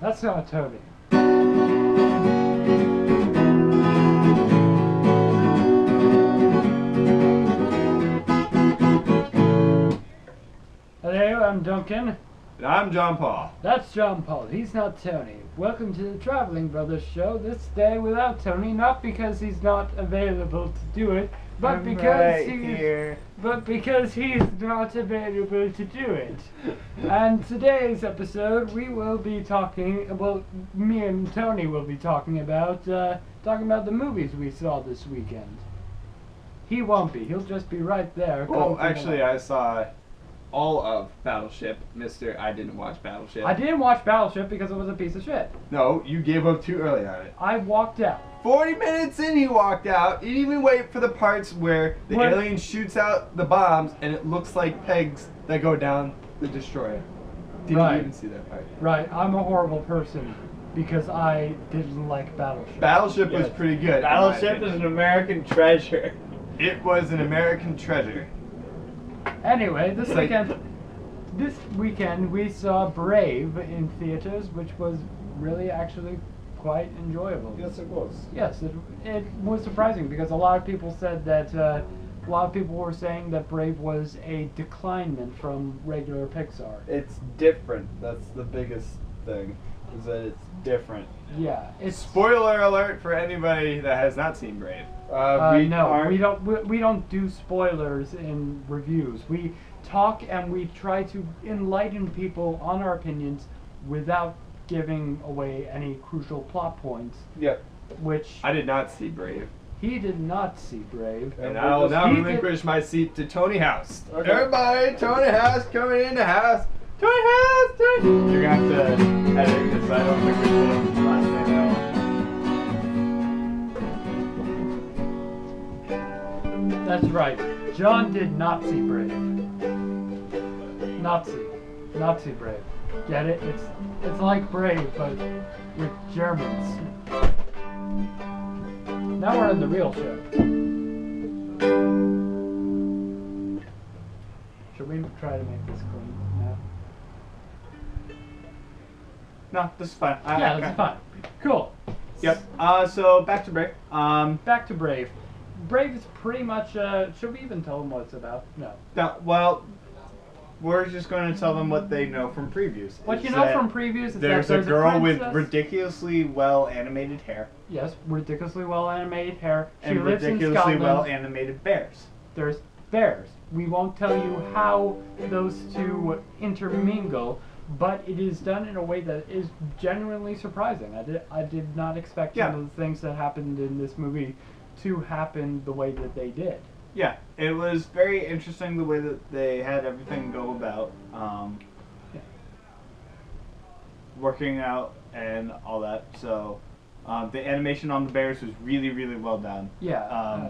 That's not Tony. Hello, I'm Duncan. And I'm John Paul. That's John Paul. He's not Tony. Welcome to the Traveling Brothers show. This day without Tony, not because he's not available to do it, but because he's not available to do it. And today's episode, we will be talking. Well, me and Tony will be talking about the movies we saw this weekend. He won't be. He'll just be right there. Well, actually, I saw all of Battleship, Mr. I didn't watch Battleship. I didn't watch Battleship because it was a piece of shit. No, you gave up too early on it. I walked out. 40 minutes in, he walked out. He didn't even wait for the parts where the alien shoots out the bombs and it looks like pegs that go down the destroyer. Didn't even see that part. Right, I'm a horrible person because I didn't like Battleship. Battleship was pretty good. Battleship is an American treasure. It was an American treasure. Anyway, this weekend we saw Brave in theaters, which was really actually quite enjoyable. Yes, it was. Yes, it was surprising because a lot of people said that a lot of people were saying that Brave was a declinement from regular Pixar. It's different. That's the biggest thing, is that it's different. Yeah, it's Spoiler alert for anybody that has not seen Brave. We don't do spoilers in reviews. We talk and we try to enlighten people on our opinions without giving away any crucial plot points. Yep. Which I did not see Brave. he did not see Brave. And I will now relinquish my seat to Tony House. Okay. Everybody, Tony House coming in the house. Tony House, Tony. You're gonna have to edit this. I don't think we put his last name out. That's right. John did not see Brave. Not see Brave. Get it? It's like Brave, but with Germans. Now we're in the real show. Should we try to make this clean now? No, this is fine. Yeah, that's fine. Cool. Yep. So back to Brave. Back to Brave. Brave is pretty much. Should we even tell them what it's about? No. Well, we're just going to tell them what they know from previews. What you know from previews is there's that a girl with ridiculously well animated hair. Yes, ridiculously well animated hair. She and lives in ridiculously Scotland. well animated bears. There's bears. We won't tell you how those two intermingle, but it is done in a way that is genuinely surprising. I did not expect some of the things that happened in this movie to happen the way that they did. Yeah, it was very interesting the way that they had everything go about, working out and all that. So the animation on the bears was really, really well done. Yeah,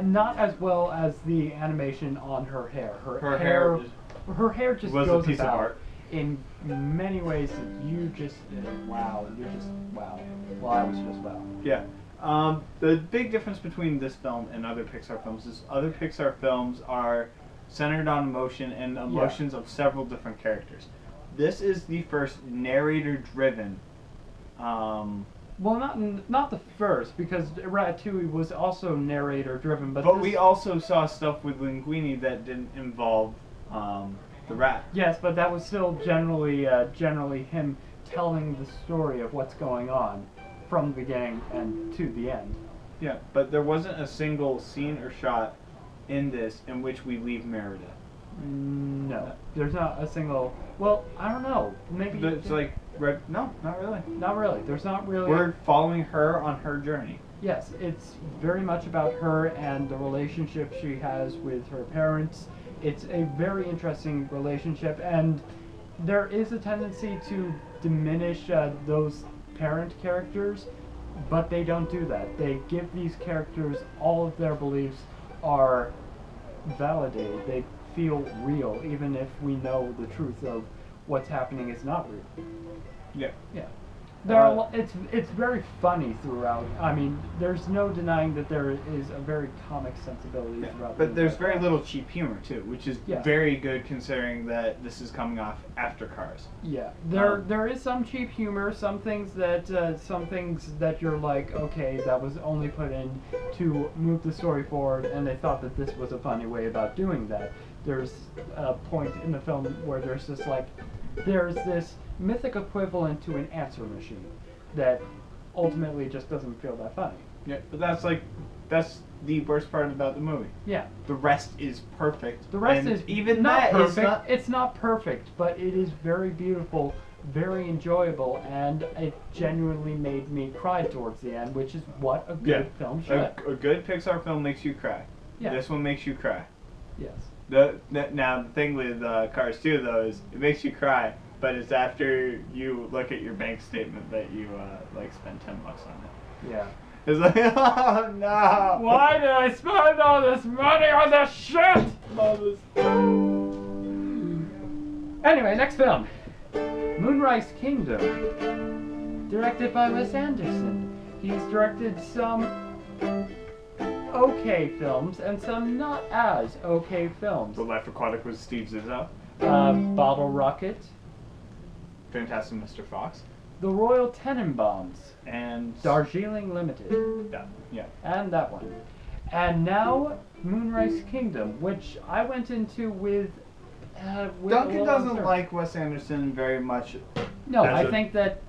not as well as the animation on her hair. Her hair just was goes a piece of about art. in many ways that you just wow. You're just wow. Well, I was just wow. Yeah. The big difference between this film and other Pixar films is other Pixar films are centered on emotion and emotions of several different characters. This is the first narrator-driven. Well, not the first, because Ratatouille was also narrator-driven, but we also saw stuff with Linguini that didn't involve the rat. Yes, but that was still generally him telling the story of what's going on from the beginning and to the end. Yeah, but there wasn't a single scene or shot in this in which we leave Merida. No, there's not a single. Well, I don't know. Maybe it's like no, not really. Not really. There's not really. We're following her on her journey. Yes, it's very much about her and the relationship she has with her parents. It's a very interesting relationship, and there is a tendency to diminish those parent characters, but they don't do that. They give these characters all of their beliefs are validated. They feel real, even if we know the truth of what's happening is not real. Yeah. Yeah. It's very funny throughout. I mean, there's no denying that there is a very comic sensibility throughout. But there's very little cheap humor too, which is Yeah. very good considering that this is coming off after Cars. Yeah, there is some cheap humor, some things that you're like, okay, that was only put in to move the story forward, and they thought that this was a funny way about doing that. There's a point in the film where there's just like, there's this mythic equivalent to an answer machine that ultimately just doesn't feel that funny. Yeah, but that's the worst part about the movie. Yeah. The rest is perfect. The rest and is even not that perfect. is not. It's not perfect, but it is very beautiful, very enjoyable, and it genuinely made me cry towards the end, which is what a good film should. A good Pixar film makes you cry. Yeah. This one makes you cry. Yes. Now the thing with Cars 2 though is it makes you cry, but it's after you look at your bank statement that you like spend $10 on it. Yeah. It's like, oh no! Why did I spend all this money on this shit? Anyway, next film. Moonrise Kingdom. Directed by Wes Anderson. He's directed some okay films and some not as okay films. The Life Aquatic was Steve Zissou. Bottle Rocket. Fantastic Mr. Fox. The Royal Tenenbaums. And Darjeeling Limited. Yeah. And that one. And now Moonrise Kingdom, which I went into with Duncan doesn't like Wes Anderson very much. No, I think that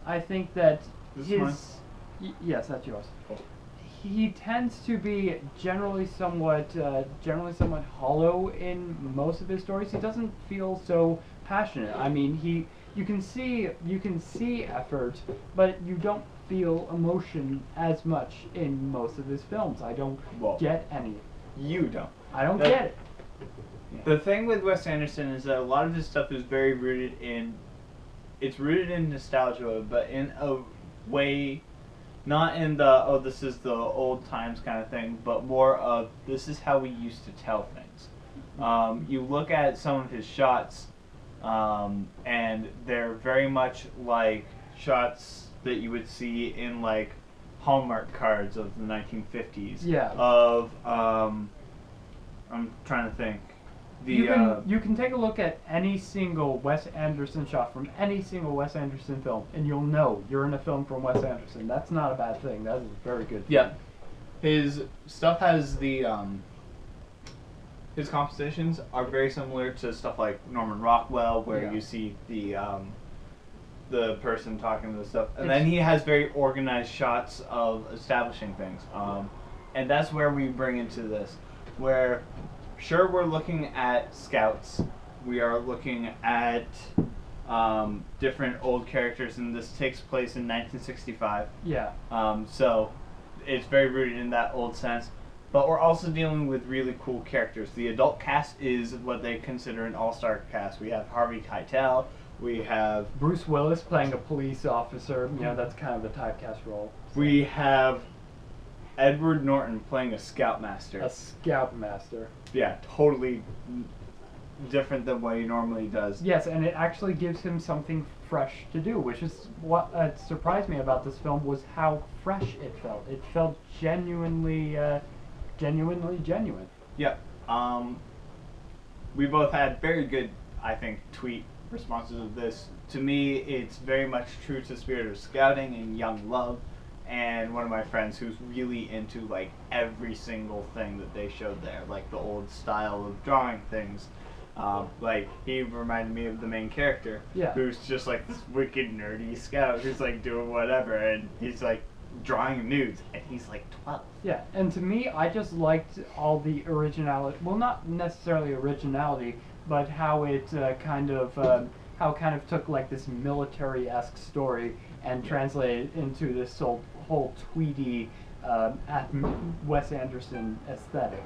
This his mine? yes, that's yours. Cool. He tends to be generally somewhat hollow in most of his stories. He doesn't feel so passionate. I mean, you can see effort, but you don't feel emotion as much in most of his films. I don't get any. You don't. I don't get it. The thing with Wes Anderson is that a lot of his stuff is very rooted in nostalgia, but in a way, not in the this is the old times kind of thing, but more of this is how we used to tell things. You look at some of his shots, and they're very much like shots that you would see in like Hallmark cards of the 1950s. Yeah. Of I'm trying to think. You can take a look at any single Wes Anderson shot from any single Wes Anderson film, and you'll know you're in a film from Wes Anderson. That's not a bad thing. That is very good. Yeah, his stuff has the his compositions are very similar to stuff like Norman Rockwell, where you see the person talking to the stuff, and then he has very organized shots of establishing things, and that's where we bring into this, where. Sure, we're looking at scouts. We are looking at different old characters, and this takes place in 1965. Yeah. So it's very rooted in that old sense. But we're also dealing with really cool characters. The adult cast is what they consider an all-star cast. We have Harvey Keitel. We have Bruce Willis playing a police officer. You know, that's kind of the typecast role. So. We have Edward Norton playing a scoutmaster. A scoutmaster. Yeah, totally different than what he normally does. Yes, and it actually gives him something fresh to do, which is what surprised me about this film was how fresh it felt. It felt genuinely genuine. Yep. We both had very good, I think, tweet responses of this. To me, it's very much true to the spirit of scouting and young love. And one of my friends who's really into like every single thing that they showed there, like the old style of drawing things. Like he reminded me of the main character, who's just like this wicked nerdy scout who's like doing whatever, and he's like drawing nudes, and he's like 12. Yeah, and to me, I just liked all the originality. Well, not necessarily originality, but how it kind of took like this military-esque story and translated it into this whole tweedy Wes Anderson aesthetic.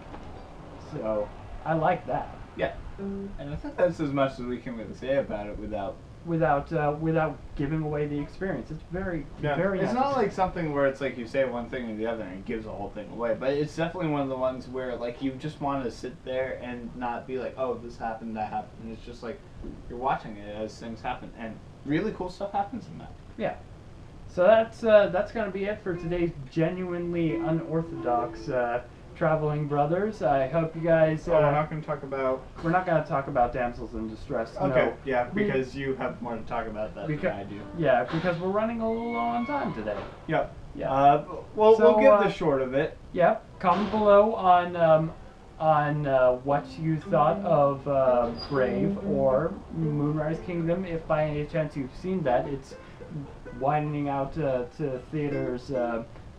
So I like that. Yeah, and I think that's as much as we can really say about it without giving away the experience. It's very It's nice. not like something where it's like you say one thing or the other and it gives the whole thing away, but it's definitely one of the ones where like you just want to sit there and not be like, oh, this happened, that happened. And it's just like you're watching it as things happen, and really cool stuff happens in that. Yeah. So that's gonna be it for today's genuinely unorthodox traveling brothers. I hope you guys. We're not going to talk about. We're not gonna talk about damsels in distress. Okay. No. Yeah, because you have more to talk about that than I do. Yeah, because we're running a little low on time today. Yep. Yeah. We'll give the short of it. Yep. Comment below on what you thought of Brave or Moonrise Kingdom. If by any chance you've seen that, it's widening out to theaters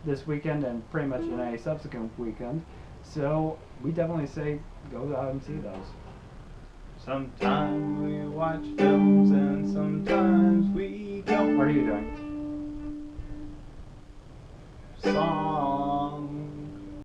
this weekend and pretty much in a subsequent weekend. So we definitely say go out and see those. Sometimes we watch films and sometimes we don't. What are you doing? Song.